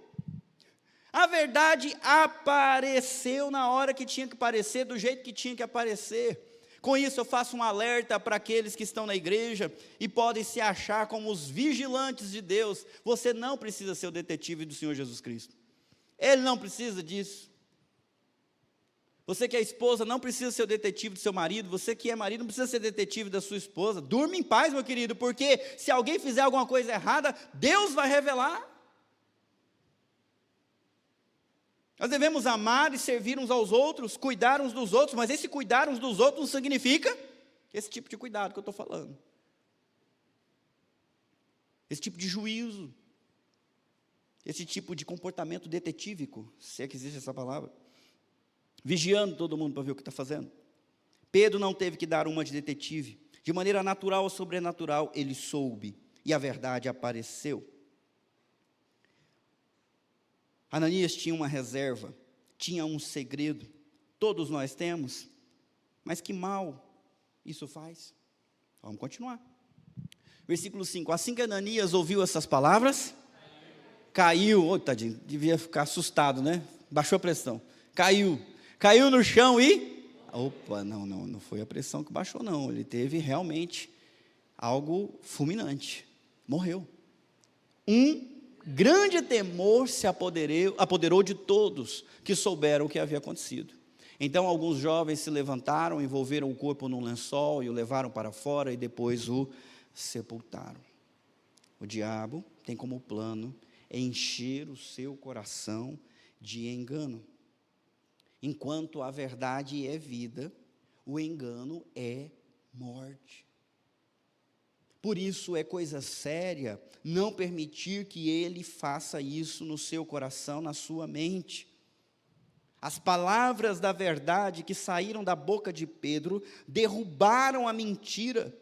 A verdade apareceu na hora que tinha que aparecer, do jeito que tinha que aparecer. Com isso eu faço um alerta para aqueles que estão na igreja e podem se achar como os vigilantes de Deus. Você não precisa ser o detetive do Senhor Jesus Cristo. Ele não precisa disso. Você que é esposa não precisa ser o detetive do seu marido. Você que é marido não precisa ser detetive da sua esposa. Durma em paz, meu querido, porque se alguém fizer alguma coisa errada, Deus vai revelar. Nós devemos amar e servir uns aos outros, cuidar uns dos outros, mas esse cuidar uns dos outros não significa esse tipo de cuidado que eu estou falando. Esse tipo de juízo, esse tipo de comportamento detetívico, se é que existe essa palavra, vigiando todo mundo para ver o que está fazendo. Pedro não teve que dar uma de detetive, de maneira natural ou sobrenatural, ele soube, e a verdade apareceu. Ananias tinha uma reserva, tinha um segredo, todos nós temos, mas que mal isso faz? Vamos continuar. Versículo 5, assim que Ananias ouviu essas palavras, caiu, tadinho, devia ficar assustado, né? baixou a pressão, caiu no chão e, opa, não foi a pressão que baixou não, ele teve realmente algo fulminante, morreu. Um grande temor se apoderou de todos que souberam o que havia acontecido. Então alguns jovens se levantaram, envolveram o corpo num lençol e o levaram para fora e depois o sepultaram. O diabo tem como plano encher o seu coração de engano. Enquanto a verdade é vida, o engano é morte. Por isso é coisa séria não permitir que ele faça isso no seu coração, na sua mente. As palavras da verdade que saíram da boca de Pedro derrubaram a mentira.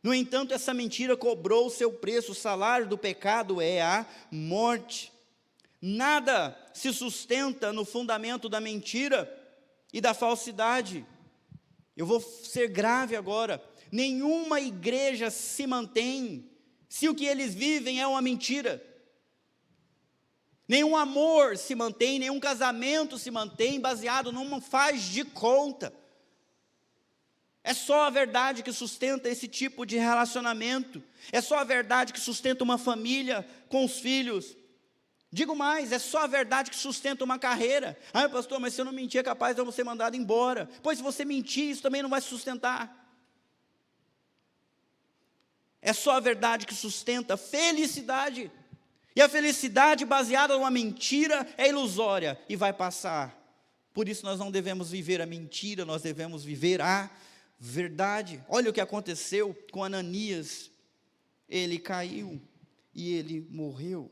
No entanto, essa mentira cobrou o seu preço, o salário do pecado é a morte. Nada se sustenta no fundamento da mentira e da falsidade. Eu vou ser grave agora. Nenhuma igreja se mantém se o que eles vivem é uma mentira. Nenhum amor se mantém, nenhum casamento se mantém baseado num faz de conta. É só a verdade que sustenta esse tipo de relacionamento. É só a verdade que sustenta uma família com os filhos. Digo mais, é só a verdade que sustenta uma carreira. Ah, pastor, mas se eu não mentir é capaz de eu ser mandado embora. Pois se você mentir, isso também não vai sustentar. É só a verdade que sustenta felicidade. E a felicidade baseada numa mentira é ilusória e vai passar. Por isso nós não devemos viver a mentira, nós devemos viver a verdade. Olha o que aconteceu com Ananias. Ele caiu e ele morreu.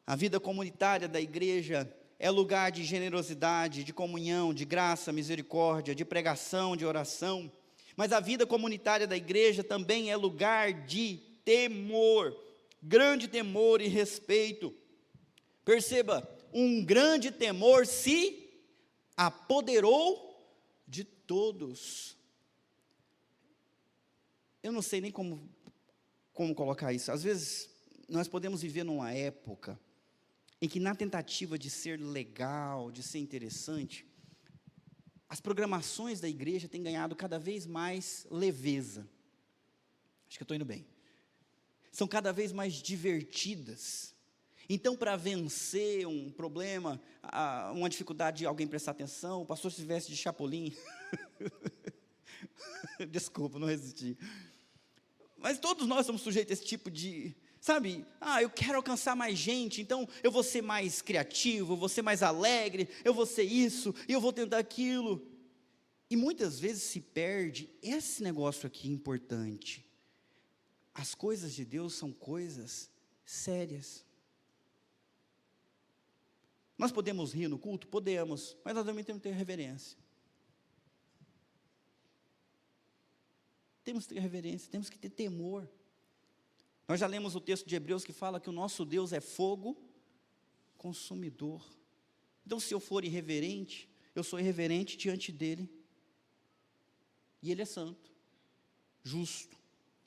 A vida comunitária da igreja é lugar de generosidade, de comunhão, de graça, misericórdia, de pregação, de oração. Mas a vida comunitária da igreja também é lugar de temor, grande temor e respeito. Perceba, um grande temor se apoderou de todos. Eu não sei nem como colocar isso. Às vezes, nós podemos viver numa época em que, na tentativa de ser legal, de ser interessante, as programações da igreja têm ganhado cada vez mais leveza. Acho que eu estou indo bem. São cada vez mais divertidas. Então, para vencer um problema, uma dificuldade de alguém prestar atenção, o pastor se veste de chapolim. Desculpa, não resisti. Mas todos nós somos sujeitos a esse tipo de... Sabe, eu quero alcançar mais gente, então eu vou ser mais criativo, eu vou ser mais alegre, eu vou ser isso, e eu vou tentar aquilo. E muitas vezes se perde esse negócio aqui importante. As coisas de Deus são coisas sérias. Nós podemos rir no culto? Podemos, mas nós também temos que ter reverência. Temos que ter reverência, temos que ter temor. Nós já lemos o texto de Hebreus que fala que o nosso Deus é fogo consumidor. Então, se eu for irreverente, eu sou irreverente diante dele. E ele é santo, justo,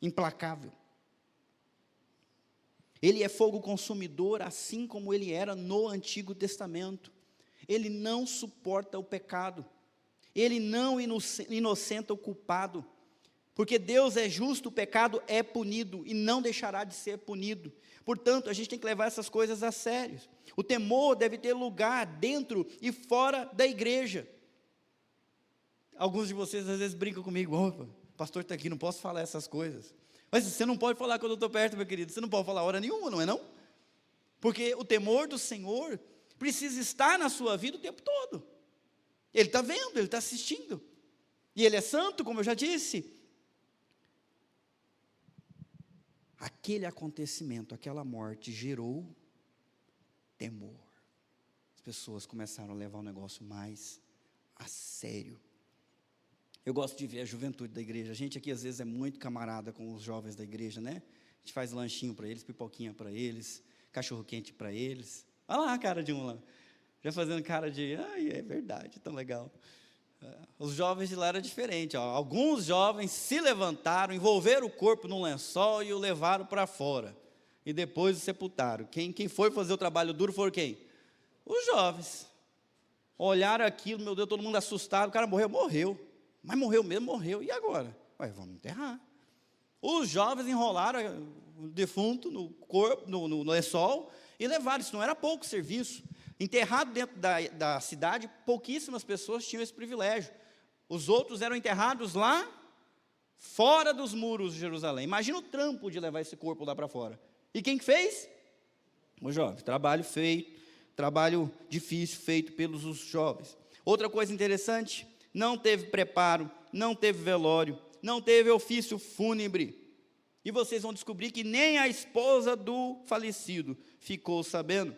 implacável. Ele é fogo consumidor, assim como ele era no Antigo Testamento. Ele não suporta o pecado. Ele não inocenta o culpado. Porque Deus é justo, o pecado é punido e não deixará de ser punido. Portanto, a gente tem que levar essas coisas a sério. O temor deve ter lugar dentro e fora da igreja. Alguns de vocês às vezes brincam comigo, opa, o pastor está aqui, não posso falar essas coisas. Mas você não pode falar quando eu estou perto, meu querido, você não pode falar hora nenhuma, não é não? Porque o temor do Senhor precisa estar na sua vida o tempo todo. Ele está vendo, ele está assistindo. E ele é santo, como eu já disse. Aquele acontecimento, aquela morte gerou temor. As pessoas começaram a levar o negócio mais a sério. Eu gosto de ver a juventude da igreja. A gente aqui às vezes é muito camarada com os jovens da igreja, né? A gente faz lanchinho para eles, pipoquinha para eles, cachorro quente para eles. Olha lá a cara de um lá, já fazendo cara de, é verdade, tão legal. Os jovens de lá era diferente, ó. Alguns jovens se levantaram, envolveram o corpo num lençol e o levaram para fora. E depois o sepultaram. Quem foi fazer o trabalho duro foi quem? Os jovens olharam aquilo, meu Deus, todo mundo assustado, o cara morreu, morreu. Mas morreu mesmo, morreu. E agora? Ué, vamos enterrar. Os jovens enrolaram o defunto no corpo, no lençol, e levaram. Isso não era pouco serviço. Enterrado dentro da cidade, pouquíssimas pessoas tinham esse privilégio. Os outros eram enterrados lá, fora dos muros de Jerusalém. Imagina o trampo de levar esse corpo lá para fora. E quem que fez? Os jovens. Trabalho feito, trabalho difícil feito pelos os jovens. Outra coisa interessante, não teve preparo, não teve velório, não teve ofício fúnebre. E vocês vão descobrir que nem a esposa do falecido ficou sabendo.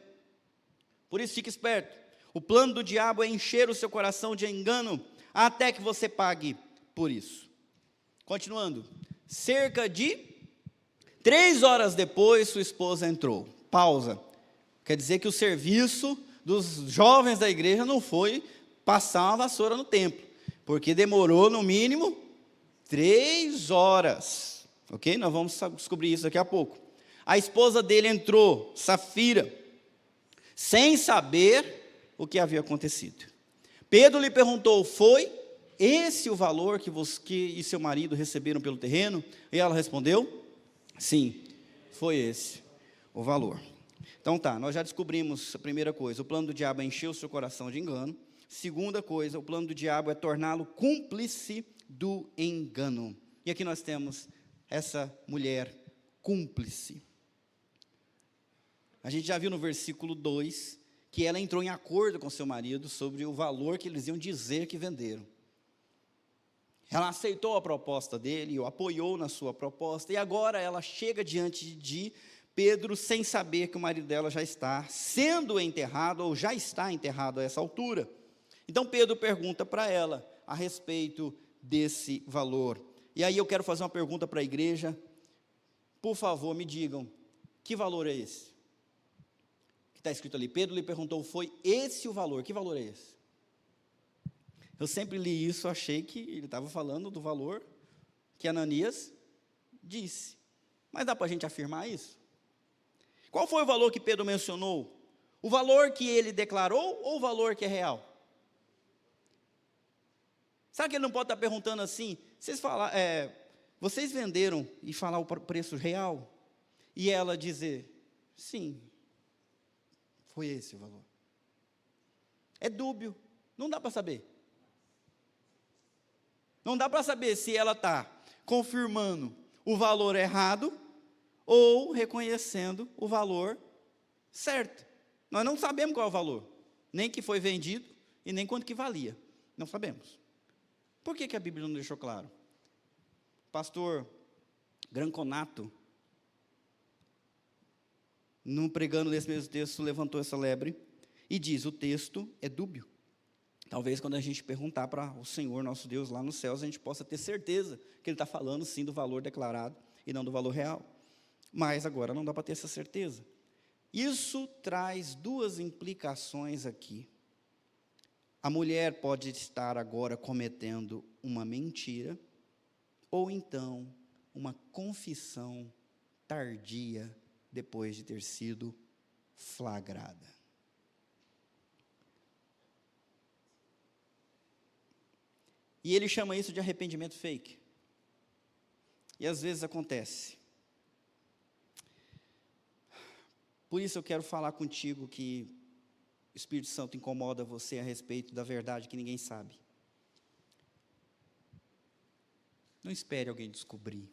Por isso, fique esperto. O plano do diabo é encher o seu coração de engano, até que você pague por isso. Continuando. Cerca de 3 horas depois, sua esposa entrou. Pausa. Quer dizer que o serviço dos jovens da igreja não foi passar uma vassoura no templo, porque demorou no mínimo 3 horas. Ok? Nós vamos descobrir isso daqui a pouco. A esposa dele entrou, Safira, sem saber o que havia acontecido. Pedro lhe perguntou: foi esse o valor que você e seu marido receberam pelo terreno? E ela respondeu: sim, foi esse o valor. Então tá, nós já descobrimos a primeira coisa, o plano do diabo é encher o seu coração de engano. Segunda coisa, o plano do diabo é torná-lo cúmplice do engano. E aqui nós temos essa mulher cúmplice. A gente já viu no versículo 2 que ela entrou em acordo com seu marido sobre o valor que eles iam dizer que venderam. Ela aceitou a proposta dele, o apoiou na sua proposta, e agora ela chega diante de Pedro sem saber que o marido dela já está sendo enterrado, ou já está enterrado a essa altura. Então Pedro pergunta para ela a respeito desse valor. E aí eu quero fazer uma pergunta para a igreja. Por favor, me digam, que valor é esse? Que está escrito ali, Pedro lhe perguntou, foi esse o valor? Que valor é esse? Eu sempre li isso, achei que ele estava falando do valor que Ananias disse. Mas dá para a gente afirmar isso? Qual foi o valor que Pedro mencionou? O valor que ele declarou ou o valor que é real? Sabe que ele não pode estar perguntando assim, vocês venderam e falar o preço real? E ela dizer, sim, foi esse o valor. É dúbio, não dá para saber. Não dá para saber se ela está confirmando o valor errado ou reconhecendo o valor certo. Nós não sabemos qual é o valor, nem que foi vendido e nem quanto que valia. Não sabemos. Por que a Bíblia não deixou claro? Pastor Granconato, pregando nesse mesmo texto, levantou essa lebre e diz, o texto é dúbio. Talvez quando a gente perguntar para o Senhor, nosso Deus, lá nos céus, a gente possa ter certeza que Ele está falando sim do valor declarado e não do valor real. Mas agora não dá para ter essa certeza. Isso traz 2 implicações aqui. A mulher pode estar agora cometendo uma mentira, ou então uma confissão tardia depois de ter sido flagrada. E ele chama isso de arrependimento fake. E às vezes acontece. Por isso eu quero falar contigo que o Espírito Santo incomoda você a respeito da verdade que ninguém sabe. Não espere alguém descobrir,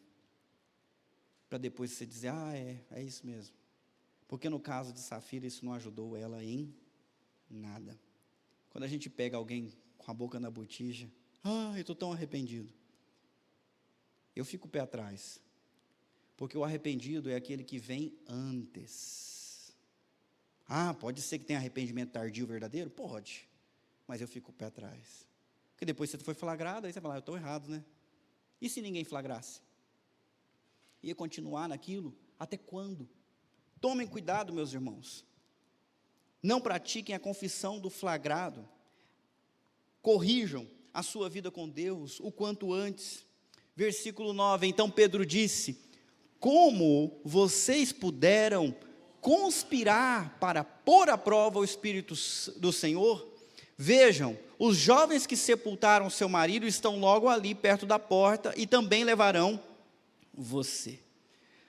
para depois você dizer, é isso mesmo. Porque no caso de Safira, isso não ajudou ela em nada. Quando a gente pega alguém com a boca na botija, eu estou tão arrependido. Eu fico o pé atrás, porque o arrependido é aquele que vem antes. Pode ser que tenha arrependimento tardio verdadeiro? Pode, mas eu fico o pé atrás. Porque depois você foi flagrado, aí você fala, eu estou errado, né? E se ninguém flagrasse? Ia continuar naquilo? Até quando? Tomem cuidado, meus irmãos. Não pratiquem a confissão do flagrado. Corrijam a sua vida com Deus o quanto antes. Versículo 9, então Pedro disse, como vocês puderam conspirar para pôr à prova o Espírito do Senhor? Vejam, os jovens que sepultaram seu marido estão logo ali perto da porta e também levarão você.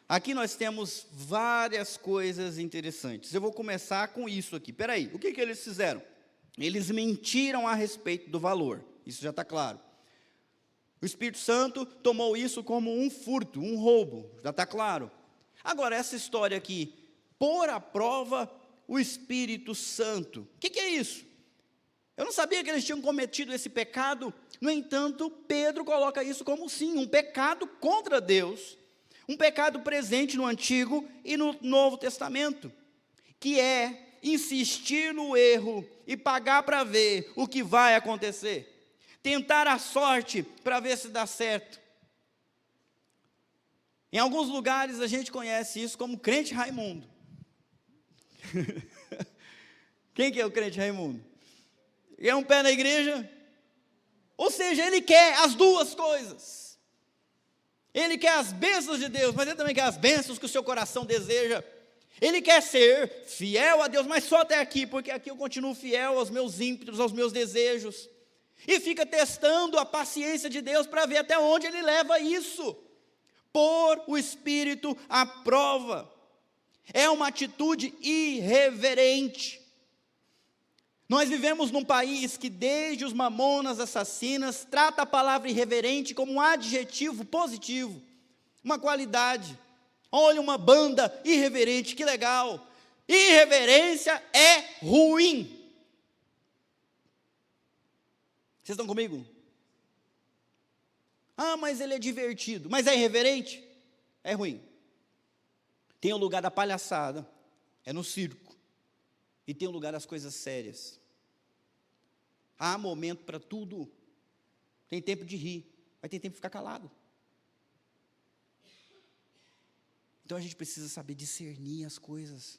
Aqui nós temos várias coisas interessantes. Eu vou começar com isso aqui. Espera aí, o que eles fizeram? Eles mentiram a respeito do valor. Isso já está claro. O Espírito Santo tomou isso como um furto, um roubo. Já está claro. Agora, essa história aqui, pôr à prova o Espírito Santo. O que é isso? Eu não sabia que eles tinham cometido esse pecado. No entanto, Pedro coloca isso como sim, um pecado contra Deus. Um pecado presente no Antigo e no Novo Testamento. Que é insistir no erro e pagar para ver o que vai acontecer. Tentar a sorte para ver se dá certo. Em alguns lugares a gente conhece isso como crente Raimundo. Quem que é o crente Raimundo? É um pé na igreja? Ou seja, ele quer as duas coisas. Ele quer as bênçãos de Deus, mas ele também quer as bênçãos que o seu coração deseja. Ele quer ser fiel a Deus, mas só até aqui, porque aqui eu continuo fiel aos meus ímpetos, aos meus desejos. E fica testando a paciência de Deus para ver até onde Ele leva isso. Pôr o Espírito à prova. É uma atitude irreverente. Nós vivemos num país que desde os mamonas assassinas trata a palavra irreverente como um adjetivo positivo, uma qualidade. Olha, uma banda irreverente, que legal. Irreverência é ruim. Vocês estão comigo? Ah, mas ele é divertido. Mas é irreverente? É ruim. Tem o lugar da palhaçada, é no circo. E tem o lugar das coisas sérias. Há momento para tudo. Tem tempo de rir, mas tem tempo de ficar calado. Então a gente precisa saber discernir as coisas,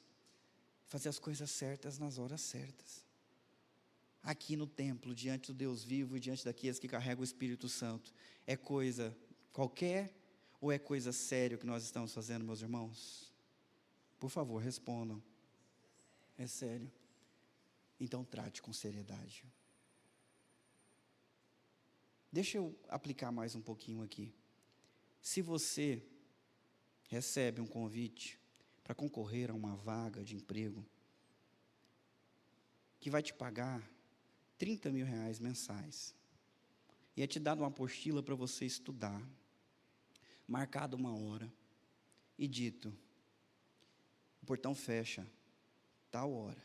fazer as coisas certas nas horas certas. Aqui no templo, diante do Deus vivo e diante daqueles que carregam o Espírito Santo, é coisa qualquer ou é coisa séria o que nós estamos fazendo, meus irmãos? Por favor, respondam. É sério. Então trate com seriedade. Deixa eu aplicar mais um pouquinho aqui. Se você recebe um convite para concorrer a uma vaga de emprego que vai te pagar R$30 mil mensais, e é te dado uma apostila para você estudar, marcado uma hora, e dito, o portão fecha, tal hora.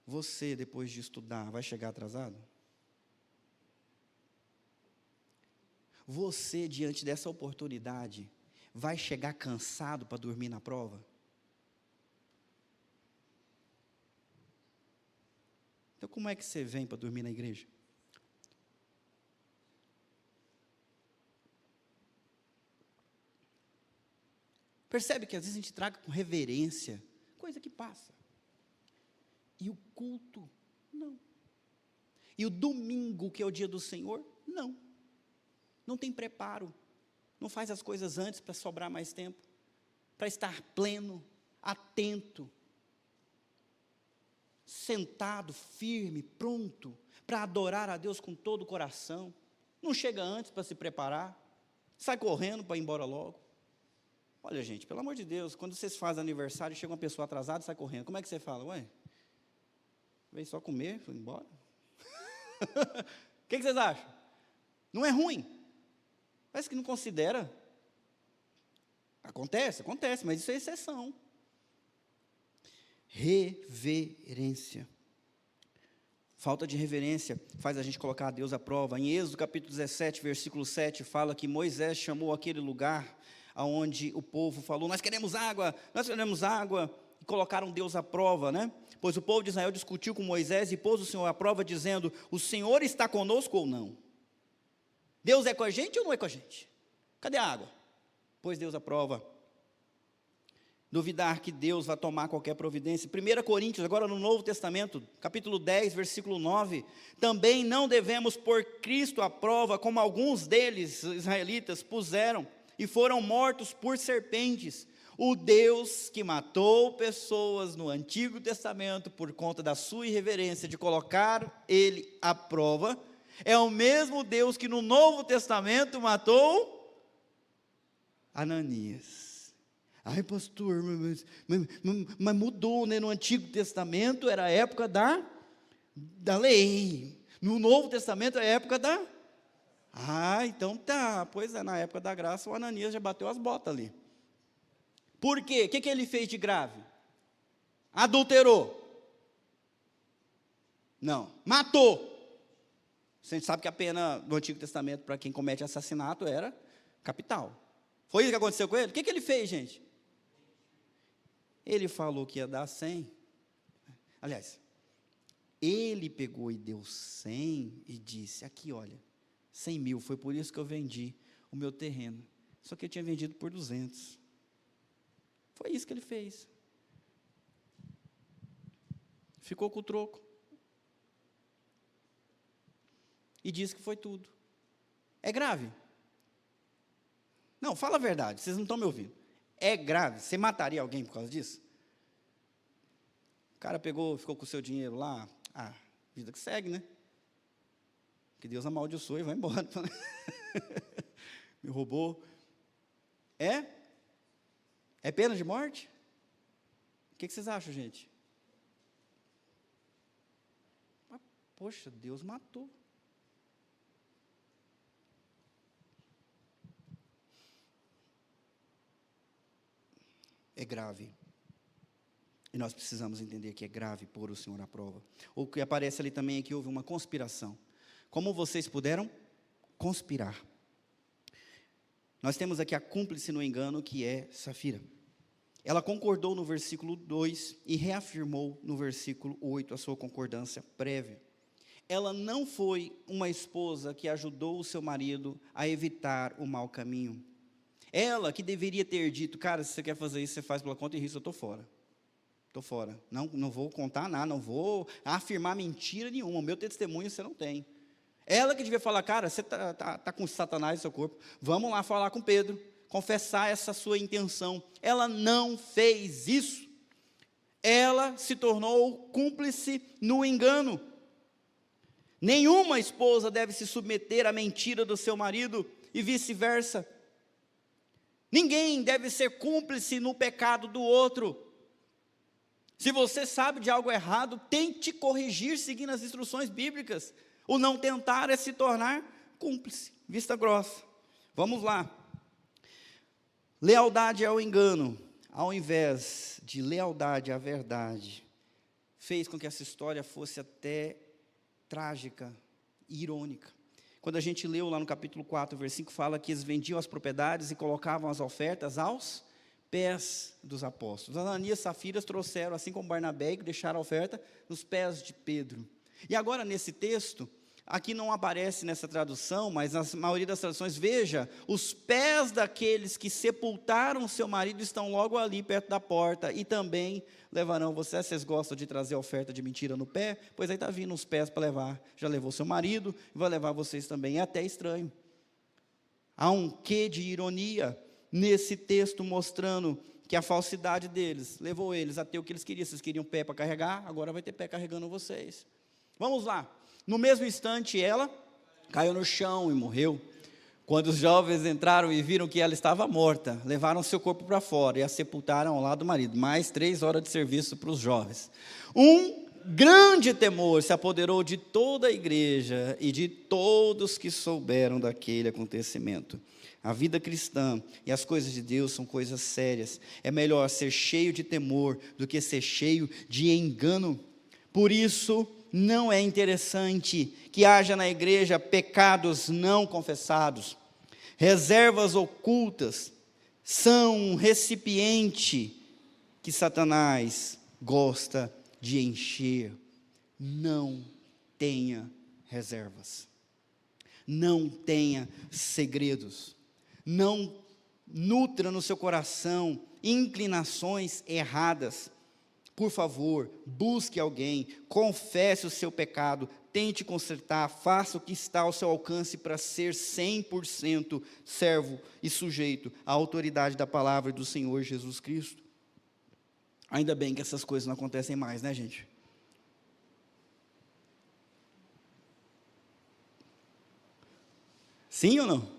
Você, depois de estudar, vai chegar atrasado? Você, diante dessa oportunidade, vai chegar cansado para dormir na prova? Então, como é que você vem para dormir na igreja? Percebe que às vezes a gente traga com reverência, coisa que passa. E o culto, não. E o domingo, que é o dia do Senhor, não. Não tem preparo. Não faz as coisas antes para sobrar mais tempo. Para estar pleno, atento. Sentado, firme, pronto, para adorar a Deus com todo o coração. Não chega antes para se preparar, sai correndo para ir embora logo. Olha, gente, pelo amor de Deus, quando vocês fazem aniversário, chega uma pessoa atrasada e sai correndo, como é que você fala? Ué, veio só comer, foi embora? O que vocês acham? Não é ruim? Parece que não considera. Acontece, mas isso é exceção. Reverência. Falta de reverência faz a gente colocar a Deus à prova. Em Êxodo capítulo 17, versículo 7, fala que Moisés chamou aquele lugar onde o povo falou, nós queremos água, e colocaram Deus à prova, né? Pois o povo de Israel discutiu com Moisés e pôs o Senhor à prova, dizendo, o Senhor está conosco ou não? Deus é com a gente ou não é com a gente? Cadê a água? Pôs Deus à prova. Duvidar que Deus vai tomar qualquer providência. 1 Coríntios, agora no Novo Testamento, capítulo 10, versículo 9. Também não devemos pôr Cristo à prova, como alguns deles, israelitas, puseram, e foram mortos por serpentes. O Deus que matou pessoas no Antigo Testamento por conta da sua irreverência de colocar ele à prova, é o mesmo Deus que no Novo Testamento matou Ananias. Ai, pastor, mas mudou, né? No Antigo Testamento era a época da lei, no Novo Testamento é a época da... então tá, pois é, na época da graça o Ananias já bateu as botas ali. Por quê? O que ele fez de grave? Adulterou? Não. Matou? A gente sabe que a pena do Antigo Testamento para quem comete assassinato era capital. Foi isso que aconteceu com ele? O que ele fez, gente? Ele falou que ia dar 100. Aliás, ele pegou e deu 100 e disse, aqui olha, 100 mil, foi por isso que eu vendi o meu terreno. Só que eu tinha vendido por 200. Foi isso que ele fez. Ficou com o troco. E disse que foi tudo. É grave? Não, fala a verdade, vocês não estão me ouvindo. É grave? Você mataria alguém por causa disso? O cara pegou, ficou com o seu dinheiro lá. Vida que segue, né? Que Deus amaldiçoe e vai embora. Me roubou. É pena de morte? O que vocês acham, gente? Poxa, Deus matou. É grave. E nós precisamos entender que é grave pôr o Senhor à prova. O que aparece ali também é que houve uma conspiração. Como vocês puderam conspirar? Nós temos aqui a cúmplice no engano, que é Safira. Ela concordou no versículo 2 e reafirmou no versículo 8 a sua concordância prévia. Ela não foi uma esposa que ajudou o seu marido a evitar o mau caminho. Ela que deveria ter dito, cara, se você quer fazer isso, você faz pela conta e risco, eu estou fora. Estou fora. Não vou contar nada, não vou afirmar mentira nenhuma. O meu testemunho você não tem. Ela que devia falar, cara, você está com Satanás no seu corpo. Vamos lá falar com Pedro, confessar essa sua intenção. Ela não fez isso. Ela se tornou cúmplice no engano. Nenhuma esposa deve se submeter à mentira do seu marido e vice-versa. Ninguém deve ser cúmplice no pecado do outro. Se você sabe de algo errado, tente corrigir seguindo as instruções bíblicas. O não tentar é se tornar cúmplice, vista grossa. Vamos lá. Lealdade ao engano, ao invés de lealdade à verdade, fez com que essa história fosse até trágica e irônica. Quando a gente leu lá no capítulo 4, versículo 5, fala que eles vendiam as propriedades e colocavam as ofertas aos pés dos apóstolos. Ananias e Safira trouxeram, assim como Barnabé, e deixaram a oferta nos pés de Pedro. E agora nesse texto, aqui não aparece nessa tradução, mas na maioria das traduções, veja, os pés daqueles que sepultaram seu marido estão logo ali perto da porta, e também levarão vocês gostam de trazer oferta de mentira no pé? Pois aí está vindo os pés para levar, já levou seu marido, e vai levar vocês também, é até estranho. Há um quê de ironia nesse texto mostrando que a falsidade deles levou eles a ter o que eles queriam. Vocês queriam pé para carregar, agora vai ter pé carregando vocês. Vamos lá. No mesmo instante, ela caiu no chão e morreu. Quando os jovens entraram e viram que ela estava morta, levaram seu corpo para fora e a sepultaram ao lado do marido. Mais 3 horas de serviço para os jovens. Um grande temor se apoderou de toda a igreja e de todos que souberam daquele acontecimento. A vida cristã e as coisas de Deus são coisas sérias. É melhor ser cheio de temor do que ser cheio de engano. Por isso, não é interessante que haja na igreja pecados não confessados. Reservas ocultas são um recipiente que Satanás gosta de encher. Não tenha reservas. Não tenha segredos. Não nutra no seu coração inclinações erradas. Por favor, busque alguém, confesse o seu pecado, tente consertar, faça o que está ao seu alcance para ser 100% servo e sujeito à autoridade da palavra do Senhor Jesus Cristo. Ainda bem que essas coisas não acontecem mais, né, gente? Sim ou não?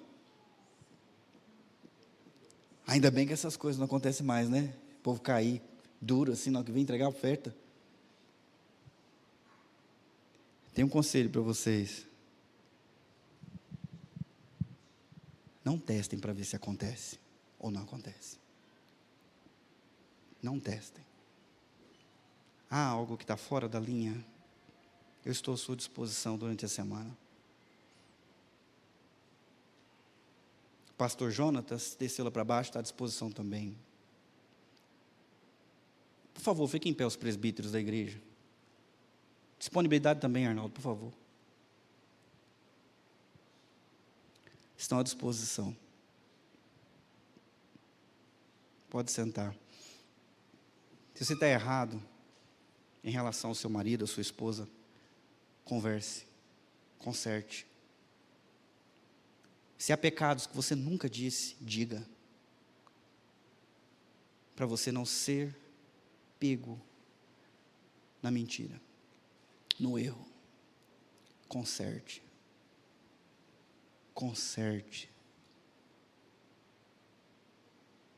Ainda bem que essas coisas não acontecem mais, né? O povo cair duro assim, na hora que vem entregar a oferta. Tem um conselho para vocês. Não testem para ver se acontece ou não acontece. Não testem. Há algo que está fora da linha? Eu estou à sua disposição durante a semana. Pastor Jonatas desceu lá para baixo, está à disposição também. Por favor, fiquem em pé os presbíteros da igreja. Disponibilidade também, Arnaldo, por favor. Estão à disposição. Pode sentar. Se você está errado em relação ao seu marido, à sua esposa, converse, conserte. Se há pecados que você nunca disse, diga. Para você não ser pego na mentira, no erro. Conserte. Conserte.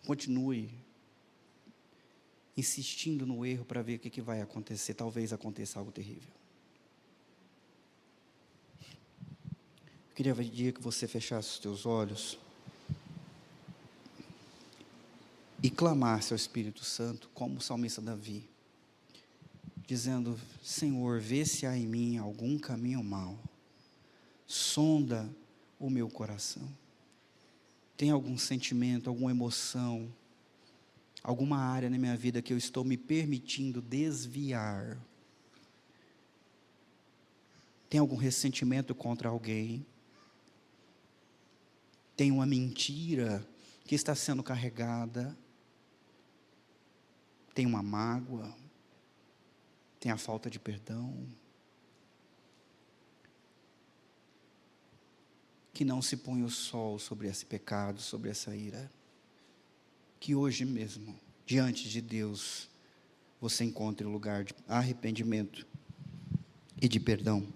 Continue insistindo no erro para ver o que vai acontecer. Talvez aconteça algo terrível. Eu queria pedir que você fechasse os teus olhos e clamasse ao Espírito Santo, como o salmista Davi, dizendo: Senhor, vê se há em mim algum caminho mau, sonda o meu coração. Tem algum sentimento, alguma emoção, alguma área na minha vida que eu estou me permitindo desviar? Tem algum ressentimento contra alguém? Tem uma mentira que está sendo carregada? Tem uma mágoa? Tem a falta de perdão? Que não se ponha o sol sobre esse pecado, sobre essa ira. Que hoje mesmo, diante de Deus, você encontre um lugar de arrependimento e de perdão.